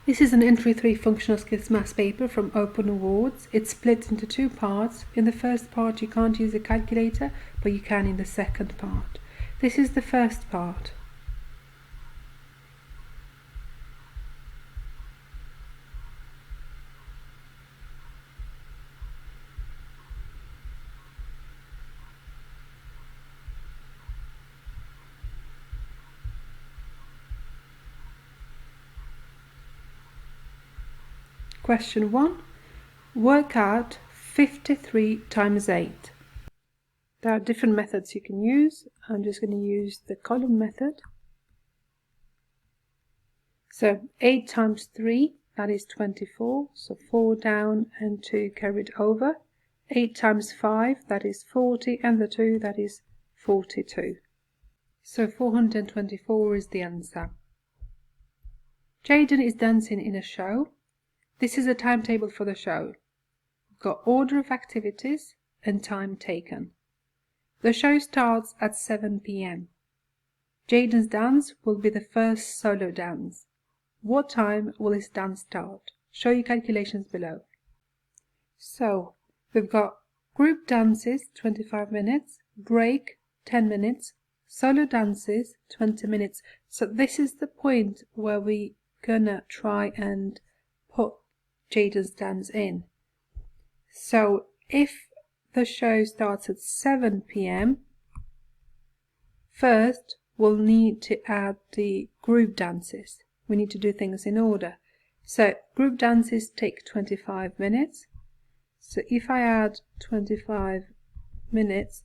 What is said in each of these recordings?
This is an Entry 3 Functional Skills Maths paper from Open Awards. It's split into two parts. In the first part you can't use a calculator, but you can in the second part. This is the first part. Question 1. Work out 53 times 8. There are different methods you can use. I'm just going to use the column method. So 8 times 3, that is 24. So 4 down and 2 carried over. 8 times 5, that is 40, and the 2, that is 42. So 424 is the answer. Jaden is dancing in a show. This is a timetable for the show. We've got order of activities and time taken. The show starts at 7 p.m. Jaden's dance will be the first solo dance. What time will his dance start? Show your calculations below. So, we've got group dances, 25 minutes, break, 10 minutes, solo dances, 20 minutes. So this is the point where we're gonna try and put Jaden's dance in. So if the show starts at 7 p.m, first we'll need to add the group dances. We need to do things in order. So group dances take 25 minutes. So if I add 25 minutes,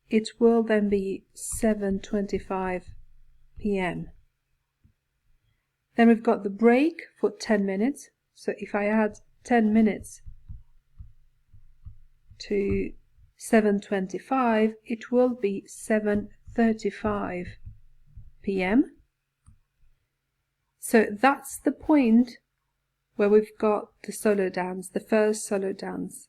it will then be 7:25 p.m. Then we've got the break for 10 minutes. So if I add 10 minutes to 7:25, it will be 7:35 p.m. So that's the point where we've got the solo dance, the first solo dance.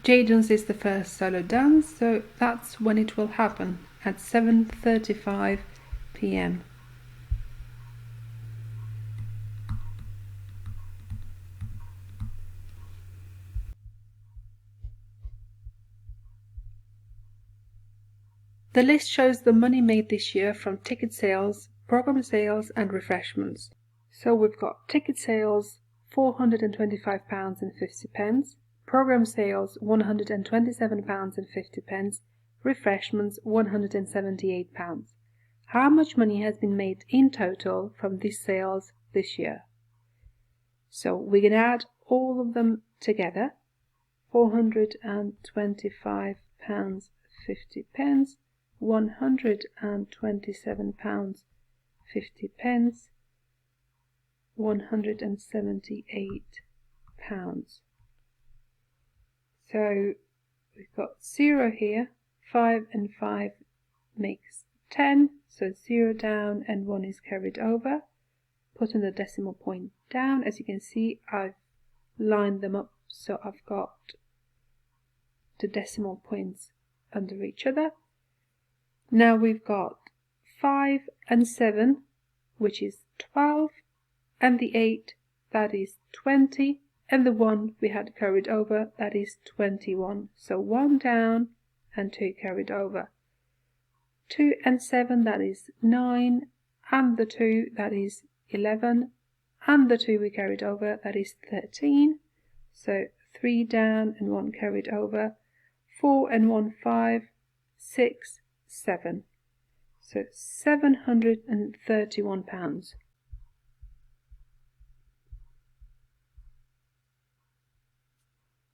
Jaden's is the first solo dance, so that's when it will happen, at 7:35 p.m. The list shows the money made this year from ticket sales, program sales and refreshments. So we've got ticket sales £425.50, program sales £127.50, refreshments £178. How much money has been made in total from these sales this year? So we can add all of them together. £425.50, £127.50, £178. So we've got 0 here, 5 and 5 makes 10, so 0 down and 1 is carried over. Putting the decimal point down, as you can see I've lined them up so I've got the decimal points under each other. Now we've got 5 and 7, which is 12, and the 8, that is 20, and the 1 we had carried over, that is 21. So 1 down and 2 carried over. 2 and 7, that is 9, and the 2, that is 11, and the 2 we carried over, that is 13. So 3 down and 1 carried over. 4 and 1, 5, 6, 7. So £731.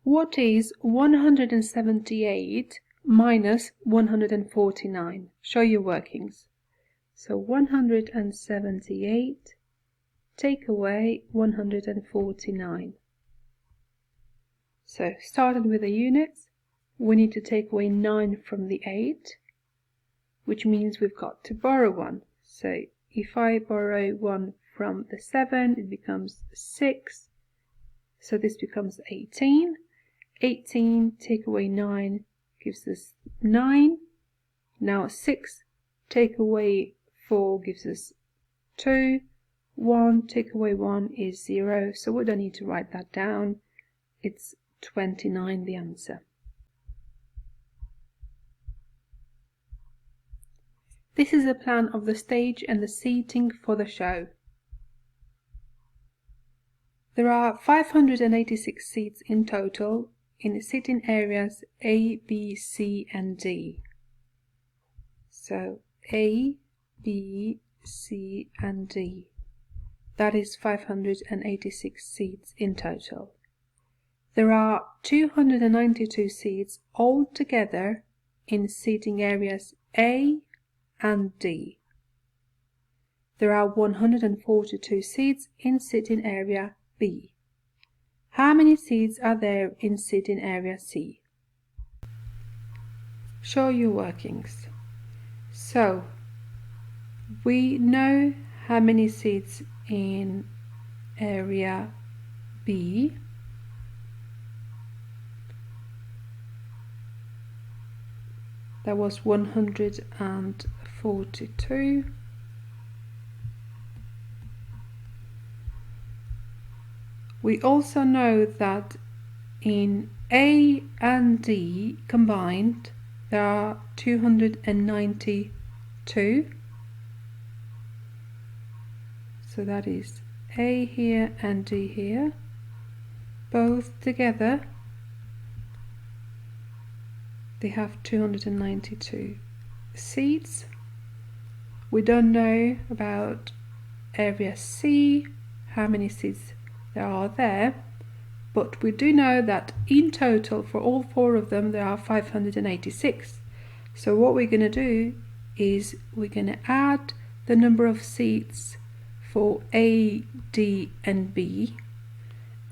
What is 178 minus 149? Show your workings. So 178 take away 149. So starting with the units, we need to take away 9 from the 8, which means we've got to borrow 1. So if I borrow 1 from the 7, it becomes 6. So this becomes 18. 18 take away 9 gives us 9. Now 6 take away 4 gives us 2. 1, take away 1 is 0, so we don't need to write that down. It's 29 the answer. This is a plan of the stage and the seating for the show. There are 586 seats in total in the sitting areas A, B, C and D. So A, B, C and D. That is 586 seats in total. There are 292 seats altogether in seating areas A and D. There are 142 seats in sitting area B. How many seats are there in sitting area C? Show your workings. So, we know how many seats in area B. That was 142. We also know that in A and D combined there are 292. So that is A here and D here. Both together they have 292 seats. We don't know about area C, how many seats there are there, but we do know that in total for all four of them there are 586. So what we're going to do is we're going to add the number of seats for A, D and B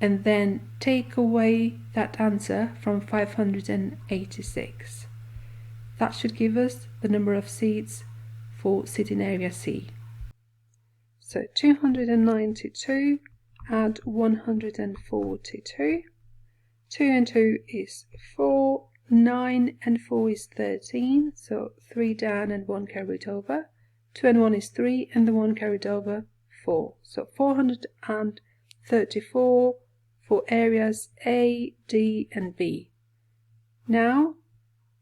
and then take away that answer from 586. That should give us the number of seats for sitting area C. So 292 add 142. 2 and 2 is 4, 9 and 4 is 13, so 3 down and 1 carried over. 2 and 1 is 3 and the 1 carried over 4. So 434 for areas A, D and B. Now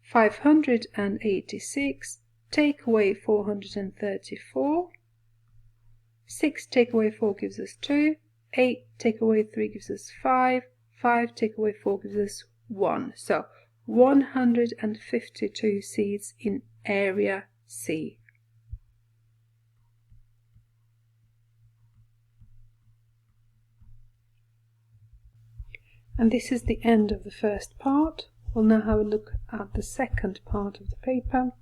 586 take away 434. 6 take away 4 gives us 2. 8 take away 3 gives us 5. 5 take away 4 gives us 1. So 152 seats in area C. And this is the end of the first part. We'll now have a look at the second part of the paper.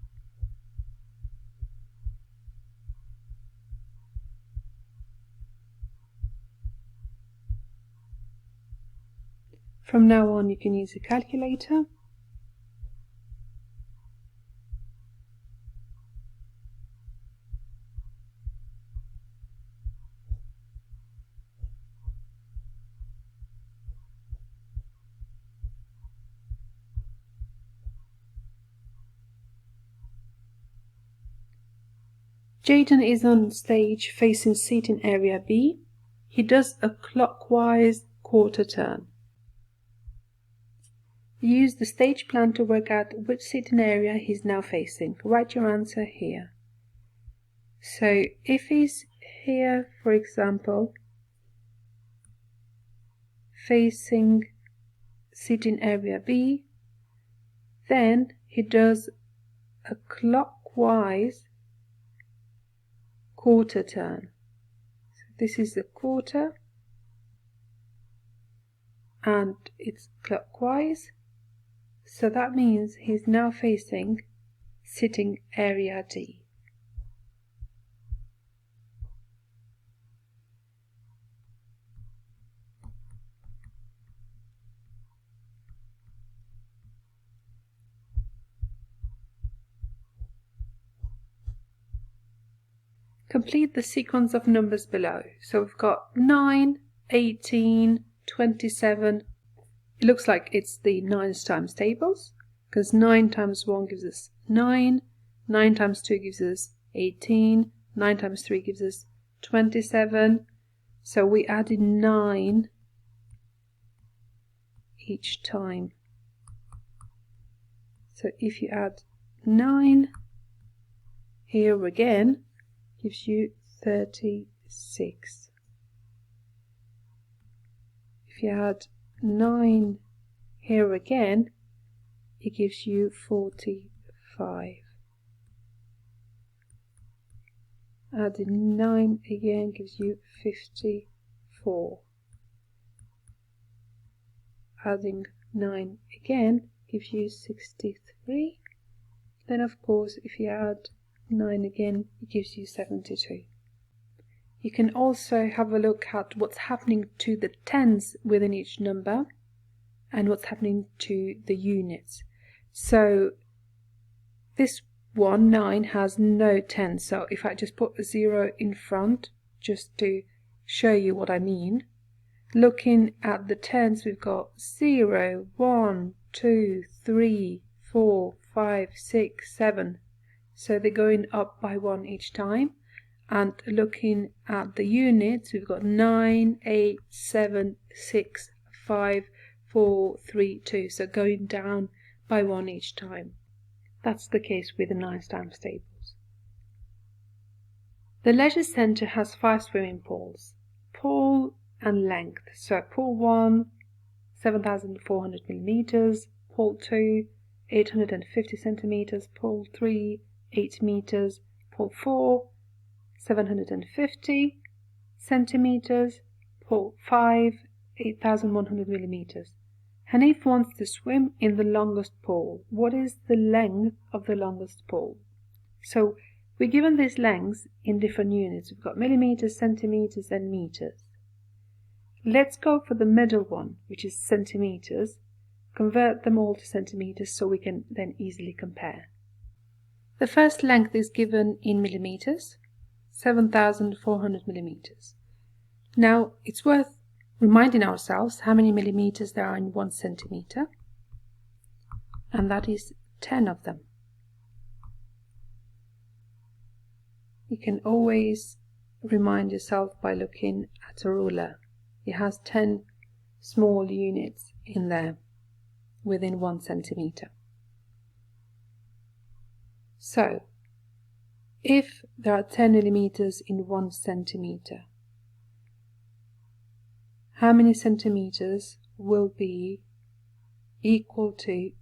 From now on you can use a calculator. Jaden is on stage facing seating area B. He does a clockwise quarter turn. Use the stage plan to work out which seating area he's now facing. Write your answer here. So if he's here, for example, facing seating area B, then he does a clockwise quarter turn. So this is the quarter and it's clockwise. So that means he's now facing sitting area D. Complete the sequence of numbers below. So we've got 9, 18, 27. It looks like it's the 9s times tables, because 9 times 1 gives us 9, 9 times 2 gives us 18, 9 times 3 gives us 27. So we added 9 each time. So if you add 9 here again, gives you 36. If you add 9 here again, it gives you 45. Adding 9 again gives you 54. Adding 9 again gives you 63. Then of course if you add 9 again, it gives you 72. You can also have a look at what's happening to the tens within each number and what's happening to the units. So this 1, 9, has no 10, so if I just put a 0 in front just to show you what I mean, looking at the tens, we've got 0, 1, 2, 3, 4, 5, 6, 7, so they're going up by 1 each time. And looking at the units, we've got 9, 8, 7, 6, 5, 4, 3, 2, so going down by 1 each time. That's the case with the 9 stamp staples. The leisure centre has 5 swimming pools. Pool and length. So pool 1, 7,400 millimeters. Pool 2, 850 centimeters. Pool 3, 8 meters. Pool 4, 750 centimeters. Pool 5, 8,100 millimeters. Hanif wants to swim in the longest pool. What is the length of the longest pool? So we're given these lengths in different units. We've got millimeters, centimeters, and meters. Let's go for the middle one, which is centimeters. Convert them all to centimeters so we can then easily compare. The first length is given in millimeters, 7,400 millimeters. Now it's worth reminding ourselves how many millimeters there are in 1 centimeter, and that is 10 of them. You can always remind yourself by looking at a ruler. It has 10 small units in there within 1 centimeter. So if there are 10 millimeters in 1 centimeter, how many centimeters will be equal to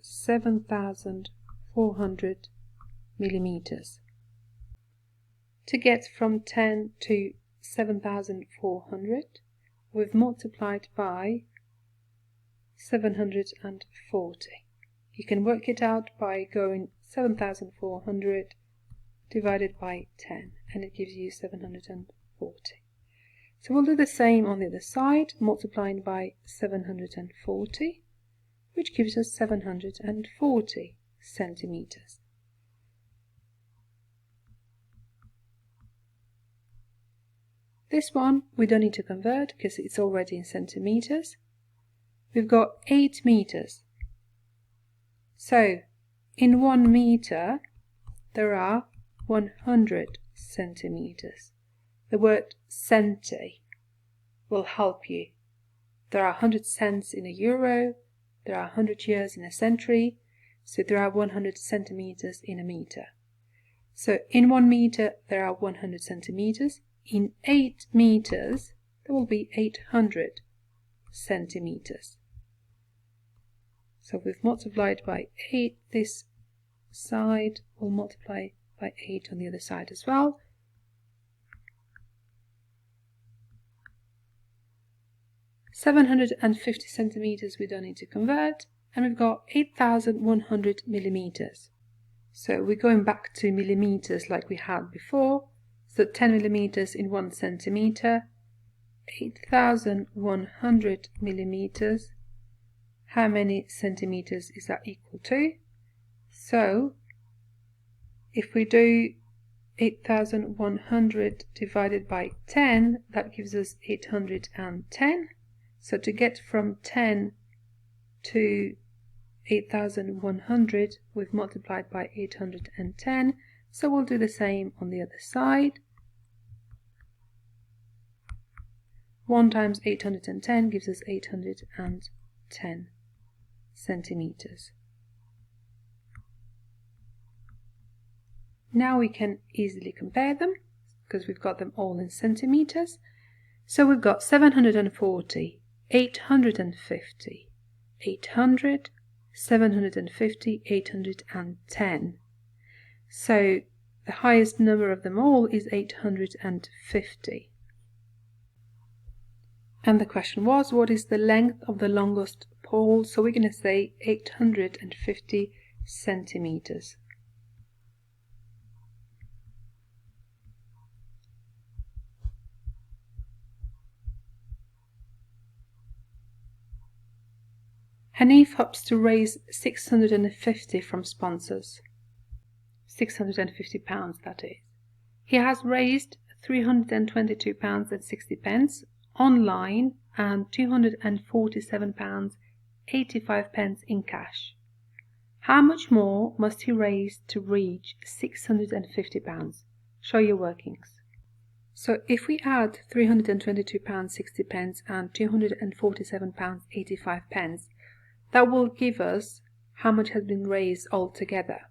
7,400 millimeters? To get from 10 to 7,400, we've multiplied by 740. You can work it out by going 7,400 divided by 10, and it gives you 740. So we'll do the same on the other side, multiplying by 740, which gives us 740 centimeters. This one we don't need to convert because it's already in centimeters. We've got 8 meters. So in 1 meter there are 100 centimeters. The word centi will help you. There are 100 cents in a euro, there are 100 years in a century, so there are 100 centimeters in a meter. So in 1 meter there are 100 centimeters. In 8 meters there will be 800 centimeters. So we've multiplied by 8 this side, we'll multiply by 8 on the other side as well. (750 centimeters we don't need to convert, and we've got 8,100 millimeters. So we're going back to millimeters like we had before. So 10 millimeters in 1 centimeter, 8,100 millimeters. How many centimeters is that equal to? So if we do 8,100 divided by 10, that gives us 810. So to get from 10 to 8,100, we've multiplied by 810. So we'll do the same on the other side. 1 times 810 gives us 810 centimeters. Now we can easily compare them because we've got them all in centimeters. So we've got 740, 850, 800, 750, 810. So the highest number of them all is 850. And the question was, what is the length of the longest pole? So we're going to say 850 centimeters. Hanif hopes to raise 650 from sponsors. £650, that is. He has raised £322.60 online and £247.85 in cash. How much more must he raise to reach £650? Show your workings. So if we add £322.60 and £247.85, that will give us how much has been raised altogether.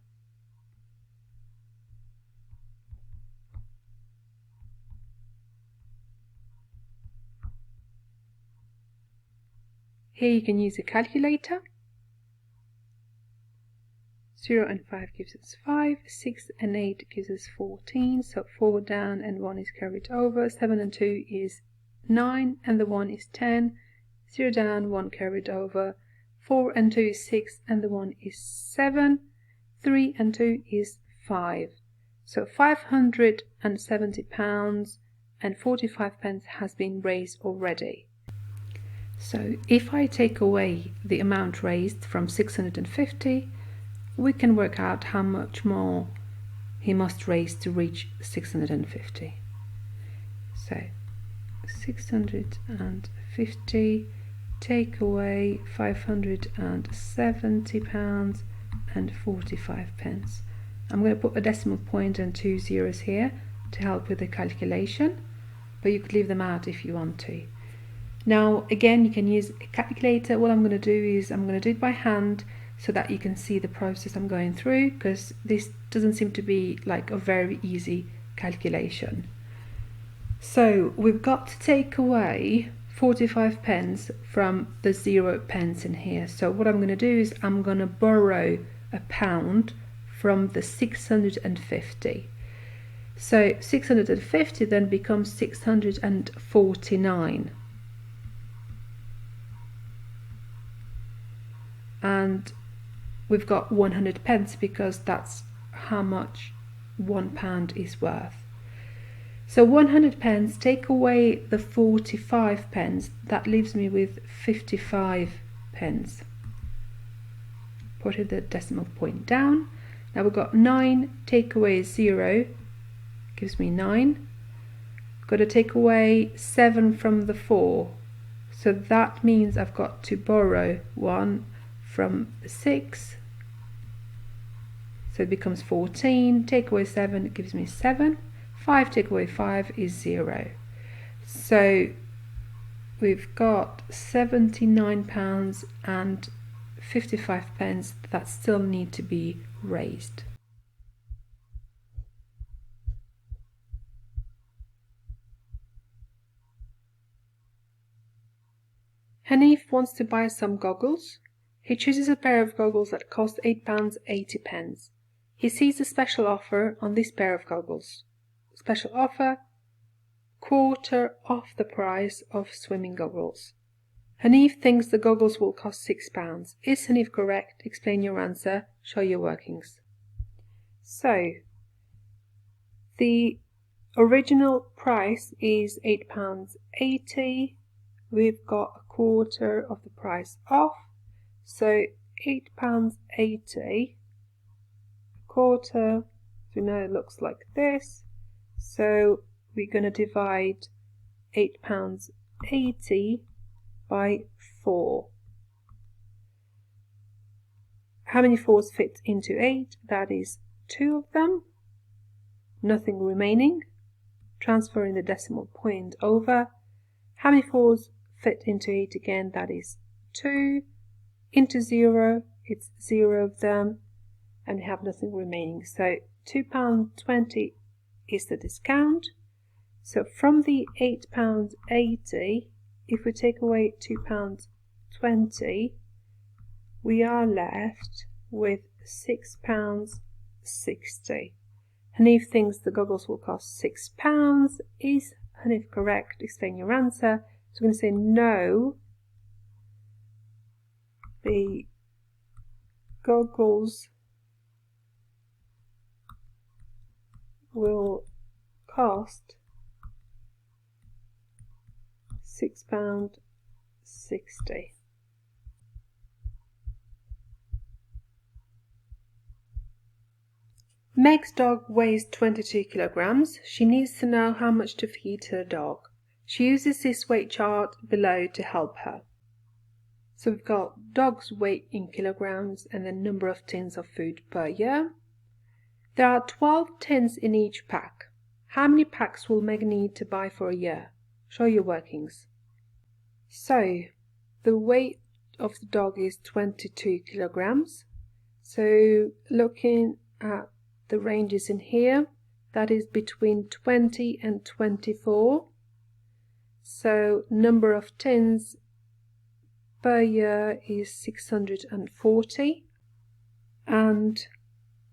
Here you can use a calculator. 0 and 5 gives us 5, 6 and 8 gives us 14, so 4 down and 1 is carried over, 7 and 2 is 9 and the 1 is 10, 0 down, 1 carried over, 4 and 2 is 6 and the 1 is 7, 3 and 2 is 5. So £570 and 45 pence has been raised already. So if I take away the amount raised from 650, we can work out how much more he must raise to reach 650. So 650 take away £570 and 45 pence. I'm going to put a decimal point and 2 zeros here to help with the calculation, but you could leave them out if you want to. Now again, you can use a calculator. What I'm going to do is I'm going to do it by hand so that you can see the process I'm going through, because this doesn't seem to be like a very easy calculation. So we've got to take away 45 pence from the 0 pence in here. So what I'm going to do is I'm going to borrow £1 from the 650. So 650 then becomes 649. And we've got 100 pence because that's how much £1 is worth. So 100 pence, take away the 45 pence, that leaves me with 55 pence. Put the decimal point down. Now we've got 9, take away 0, gives me 9. Got to take away 7 from the 4. So that means I've got to borrow 1 from 6. So it becomes 14, take away 7, it gives me 7. 5 take away 5 is 0. So we've got £79 and 55 pence that still need to be raised. Hanif wants to buy some goggles. He chooses a pair of goggles that cost £8.80. He sees a special offer on this pair of goggles. Special offer, quarter off the price of swimming goggles. Hanif thinks the goggles will cost £6. Is Hanif correct? Explain your answer. Show your workings. So, the original price is £8.80. We've got a quarter of the price off. So £8.80, quarter, we know it looks like this. So we're going to divide £8.80 by 4. How many 4s fit into 8? That is 2 of them. Nothing remaining. Transferring the decimal point over. How many 4s fit into 8 again? That is 2. Into 0, it's 0 of them, and we have nothing remaining. So £2.20 is the discount. So from the £8.80, if we take away £2.20, we are left with £6.60. Hanif thinks the goggles will cost £6. Is Hanif correct? Explain your answer. So we're going to say no. The goggles will cost £6.60. Meg's dog weighs 22 kilograms. She needs to know how much to feed her dog. She uses this weight chart below to help her. So we've got dog's weight in kilograms and the number of tins of food per year. There are 12 tins in each pack. How many packs will Meg need to buy for a year? Show your workings. So the weight of the dog is 22 kilograms. So looking at the ranges in here, that is between 20 and 24. So number of tins per year is 640, and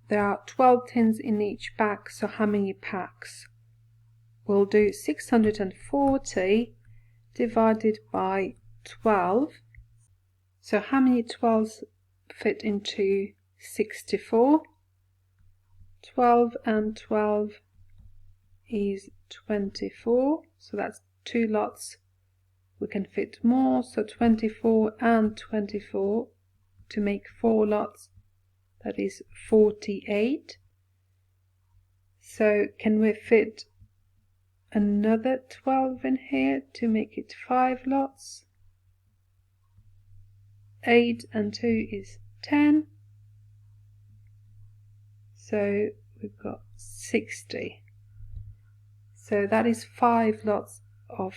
there are 12 tins in each pack. So how many packs? We'll do 640 divided by 12. So how many 12s fit into 64? 12 and 12 is 24, so that's 2 lots. We can fit more, so 24 and 24 to make 4 lots, that is 48. So can we fit another 12 in here to make it 5 lots? 8 and 2 is 10. So we've got 60. So that is 5 lots of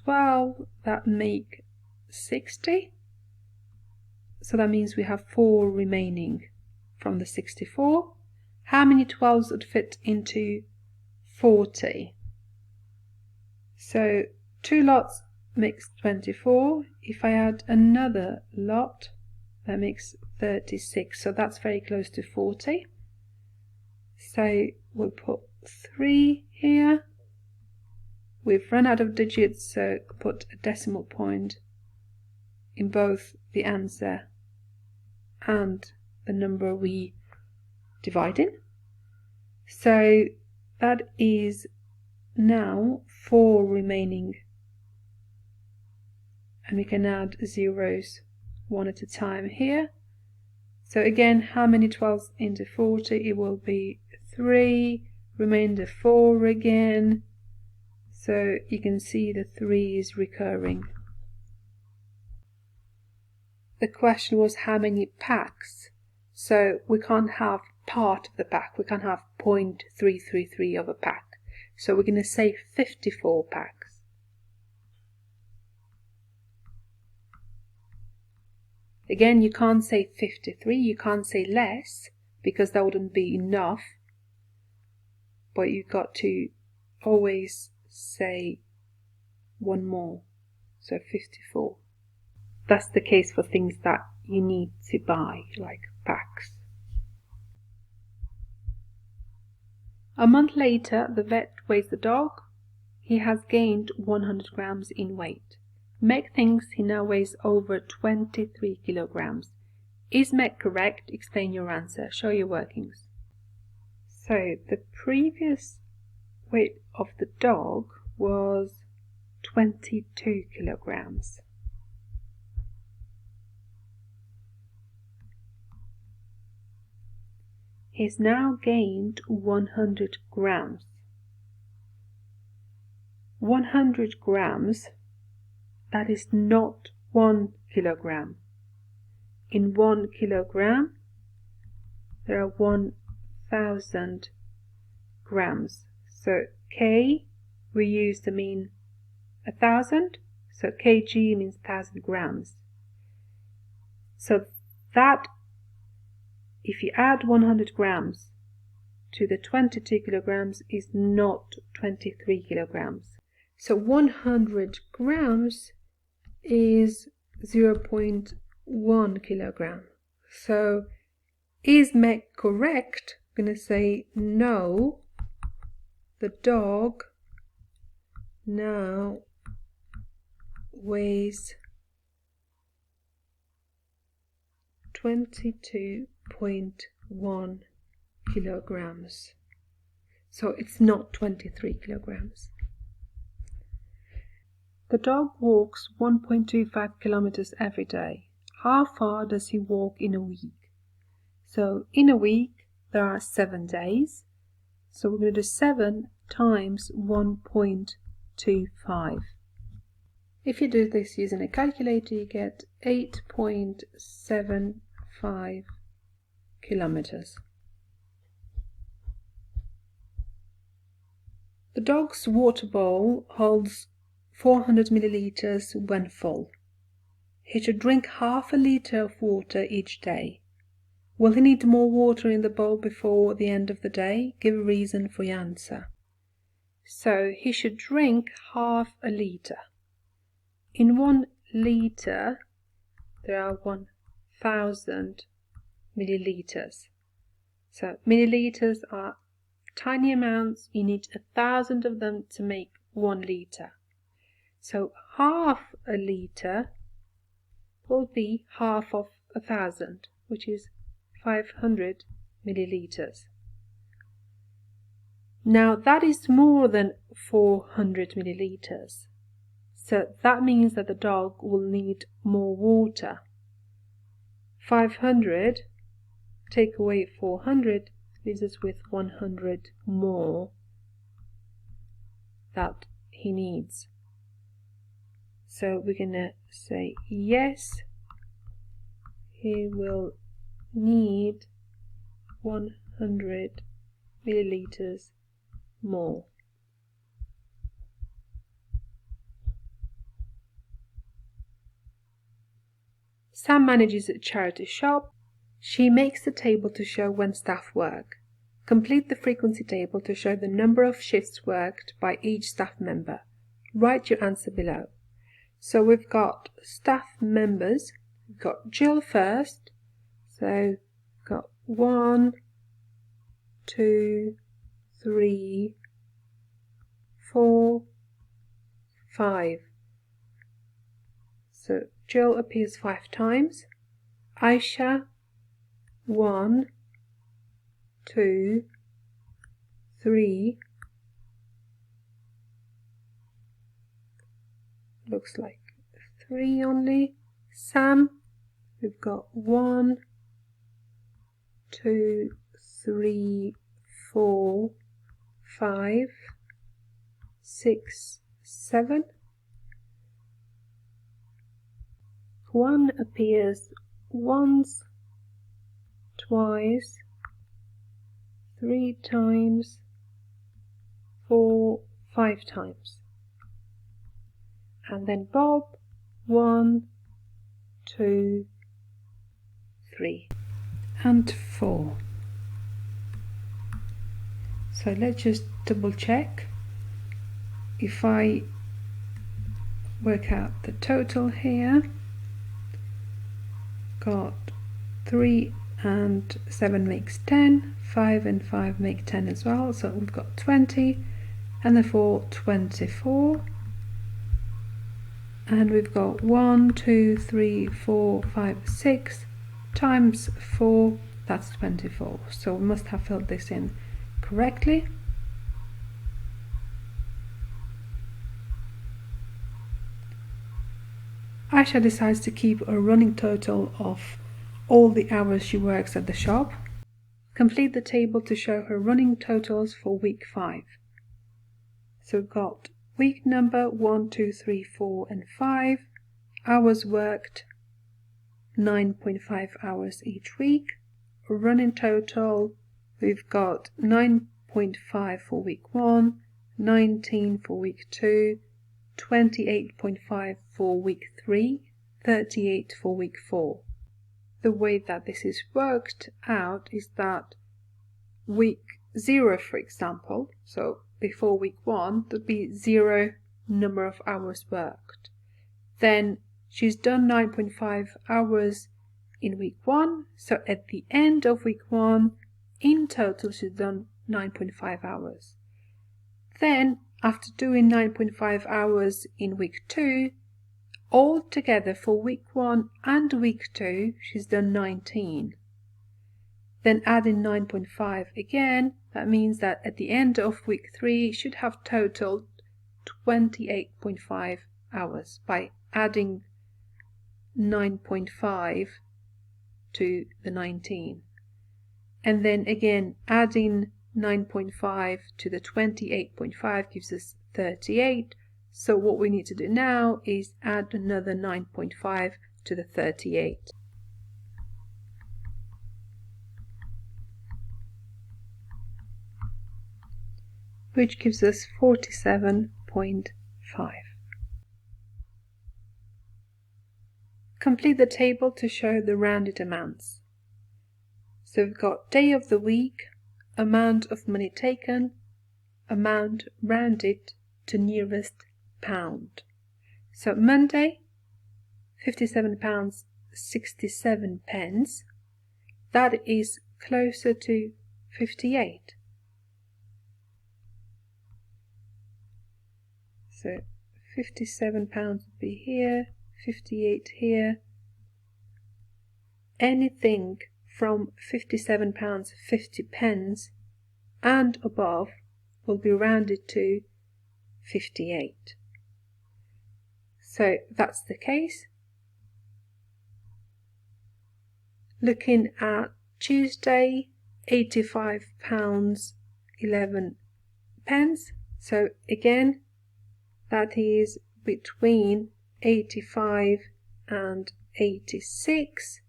12 that make 60. So that means we have 4 remaining from the 64. How many 12s would fit into 40? So 2 lots makes 24. If I add another lot, that makes 36. So that's very close to 40. So we'll put 3 here. We've run out of digits, so put a decimal point in both the answer and the number we divide in. So that is now 4 remaining, and we can add zeros one at a time here. So again, how many 12s into 40? It will be 3, remainder 4 again. So you can see the 3 is recurring. The question was how many packs. So we can't have part of the pack. We can't have 0.333 of a pack. So we're going to say 54 packs. Again, you can't say 53. You can't say less because that wouldn't be enough. But you've got to always say one more. So 54. That's the case for things that you need to buy, like packs. A month later, the vet weighs the dog. He has gained 100 grams in weight. Meg thinks he now weighs over 23 kilograms. Is Meg correct? Explain your answer. Show your workings. So the previous weight of the dog was 22 kilograms. He's now gained 100 grams. 100 grams, that is not 1 kilogram. In 1 kilogram, there are 1,000 grams. So K, we use to mean 1,000. So kg means 1000 grams. So that, if you add 100 grams to the 22 kilograms, is not 23 kilograms. So 100 grams is 0.1 kilogram. So is Meg correct? I'm going to say no. The dog now weighs 22.1 kilograms. So it's not 23 kilograms. The dog walks 1.25 kilometers every day. How far does he walk in a week? So in a week there are 7 days. So we're going to do 7 times 1.25. If you do this using a calculator, you get 8.75 kilometers. The dog's water bowl holds 400 milliliters when full. He should drink half a liter of water each day. Will he need more water in the bowl before the end of the day? Give a reason for your answer. So he should drink half a liter. In 1 liter, there are 1000 milliliters. So milliliters are tiny amounts. You need 1000 of them to make 1 liter. So half a liter will be half of 1000, which is 500 milliliters. Now that is more than 400 milliliters. So that means that the dog will need more water. 500 take away 400 leaves us with 100 more that he needs. So we're going to say yes, he will need 100 milliliters more. Sam manages a charity shop. She makes the table to show when staff work. Complete the frequency table to show the number of shifts worked by each staff member. Write your answer below. So we've got staff members. We've got Jill first. So we've got 1, 2, 3, 4, 5. So Jill appears 5 times. Aisha, 1, 2, 3. Looks like 3 only. Sam, we've got 1, 2, 3, 4, 5, 6, 7. One appears once, twice, 3 times, 4, 5 times. And then Bob, 1, 2, 3, and 4. So let's just double check. If I work out the total here, got 3 and 7 makes 10, 5 and 5 make 10 as well, so we've got 20, and the 4, 24. And we've got 1, 2, 3, 4, 5, 6 times 4, that's 24. So we must have filled this in correctly. Aisha decides to keep a running total of all the hours she works at the shop. Complete the table to show her running totals for week 5. So we've got week number 1, 2, 3, 4 and 5. Hours worked 9.5 hours each week. Running total, we've got 9.5 for week 1, 19 for week 2, 28.5 for week 3, 38 for week 4. The way that this is worked out is that week 0, for example, so before week 1, there'd be 0 number of hours worked. Then she's done 9.5 hours in week 1, so at the end of week 1, in total she's done 9.5 hours. Then, after doing 9.5 hours in week 2, all together for week 1 and week 2, she's done 19. Then adding 9.5 again, that means that at the end of week 3, she should have totaled 28.5 hours by adding 9.5 to the 19. And then again, adding 9.5 to the 28.5 gives us 38. So what we need to do now is add another 9.5 to the 38. Which gives us 47.5. Complete the table to show the rounded amounts. So we've got day of the week, amount of money taken, amount rounded to nearest pound. So Monday, £57.67. That is closer to 58. So £57 would be here, 58 here. Anything from £57.50 and above will be rounded to 58. So that's the case. Looking at Tuesday, £85.11. So again, that is between 85 and 86.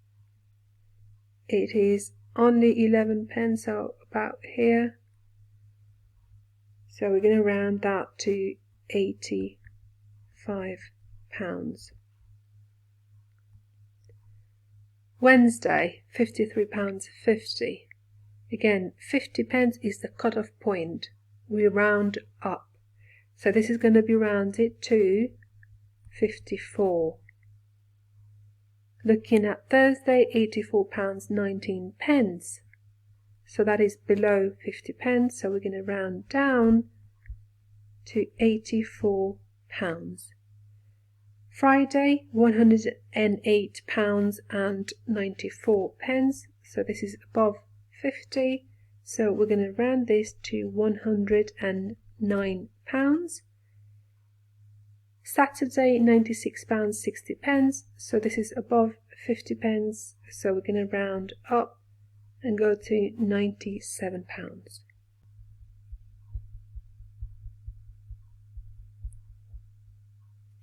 It is only 11 pence, so about here. So we're going to round that to £85. Wednesday, £53.50. Again, 50 pence is the cut-off point. We round up. So this is going to be rounded to 54. Looking at Thursday, £84.19. So that is below 50 pence. So we're going to round down to £84. Friday, £108.94. So this is above 50. So we're going to round this to £109. Saturday, £96.60. So this is above 50 pence. So we're going to round up and go to £97.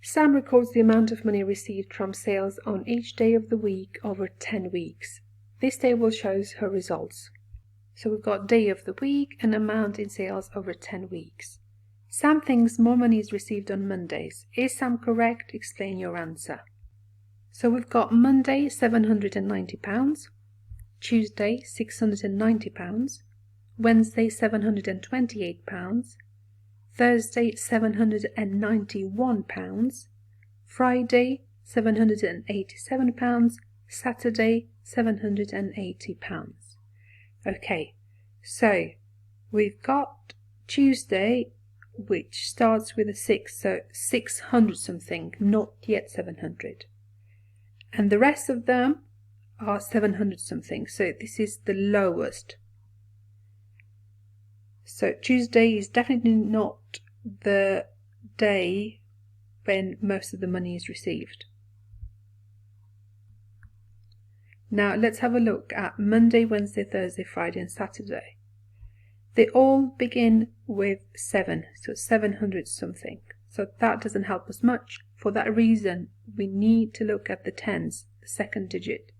Sam records the amount of money received from sales on each day of the week over 10 weeks. This table shows her results. So we've got day of the week and amount in sales over 10 weeks. Sam thinks more money is received on Mondays. Is Sam correct? Explain your answer. So we've got Monday £790, Tuesday £690, Wednesday £728, Thursday £791, Friday £787, Saturday £780. Okay, so we've got Tuesday, which starts with a 6, so 600 something, not yet 700. And the rest of them are 700 something, so this is the lowest. So Tuesday is definitely not the day when most of the money is received. Now let's have a look at Monday, Wednesday, Thursday, Friday and Saturday. They all begin with 7, so 700 something. So that doesn't help us much. For that reason, we need to look at the tens, the second digit.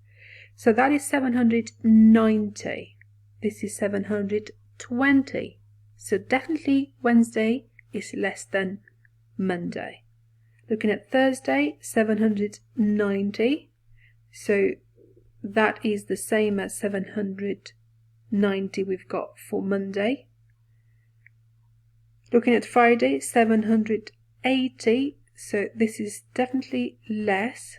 So that is 790. This is 720. So definitely Wednesday is less than Monday. Looking at Thursday, 790. So that is the same as 790 we've got for Monday. Looking at Friday, 780. So this is definitely less.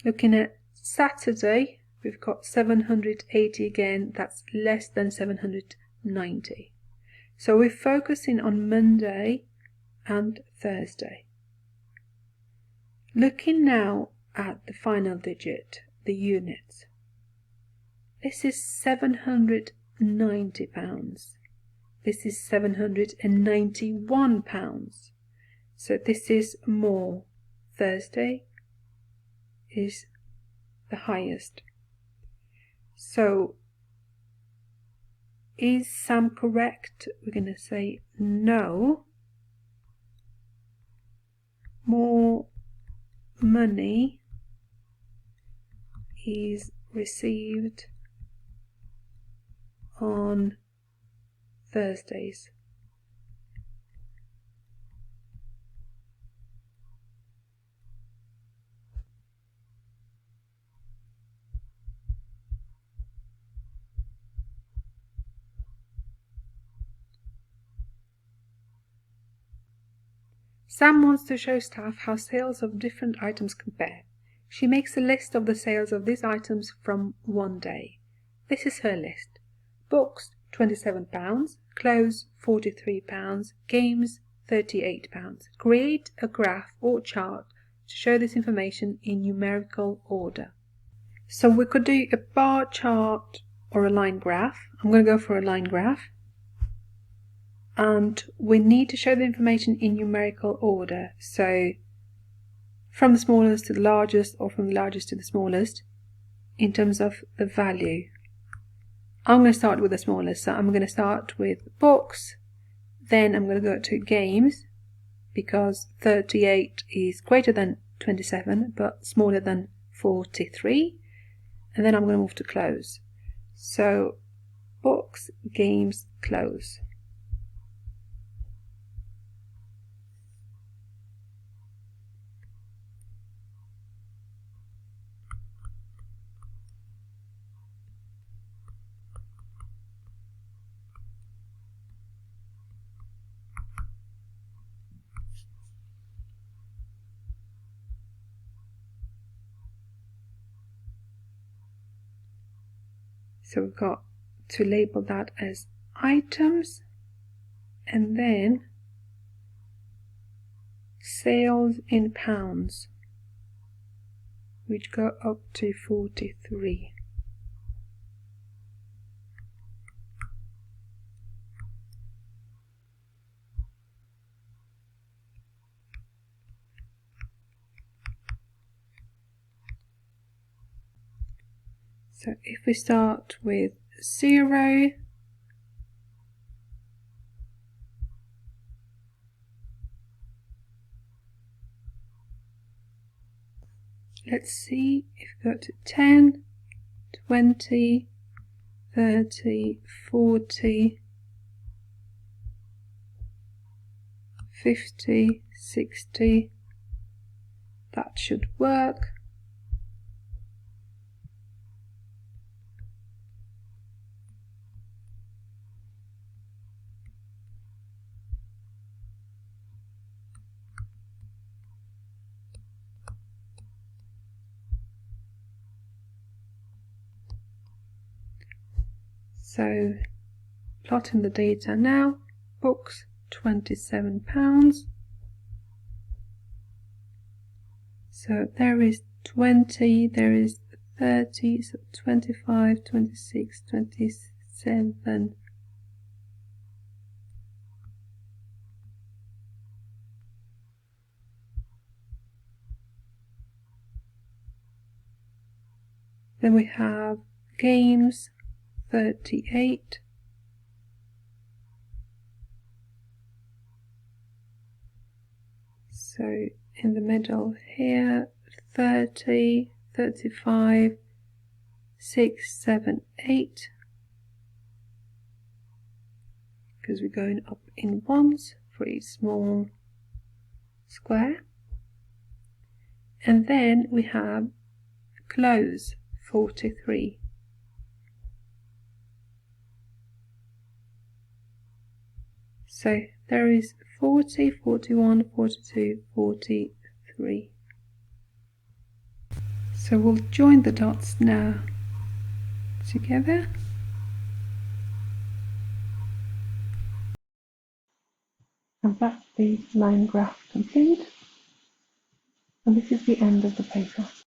Looking at Saturday, we've got 780 again. That's less than 790. So we're focusing on Monday and Thursday. Looking now at the final digit, the units. This is £790. This is £791. So this is more. Thursday is the highest. So is Sam correct? We're going to say no. More money is received on Thursdays. Sam wants to show staff how sales of different items compare. She makes a list of the sales of these items from one day. This is her list. Books, £27. Clothes, £43. Games, £38. Create a graph or chart to show this information in numerical order. So we could do a bar chart or a line graph. I'm going to go for a line graph. And we need to show the information in numerical order. So from the smallest to the largest, or from the largest to the smallest, in terms of the value. I'm going to start with the smallest. So I'm going to start with books. Then I'm going to go to games, because 38 is greater than 27, but smaller than 43. And then I'm going to move to clothes. So books, games, clothes. So we've got to label that as items, and then sales in pounds, which go up to 43. So if we start with 0, let's see if we go to 10, 20, 30, 40, 50, 60, that should work. So plotting the data now, books £27. So there is 20, there is 30, so 25, 26, 27. Then we have games, 38. So in the middle here, 30, 35, 6, 7, 8. Because we're going up in ones for each small square, and then we have close 43. So there is 40, 41, 42, 43. So we'll join the dots now together. And that's the line graph complete. And this is the end of the paper.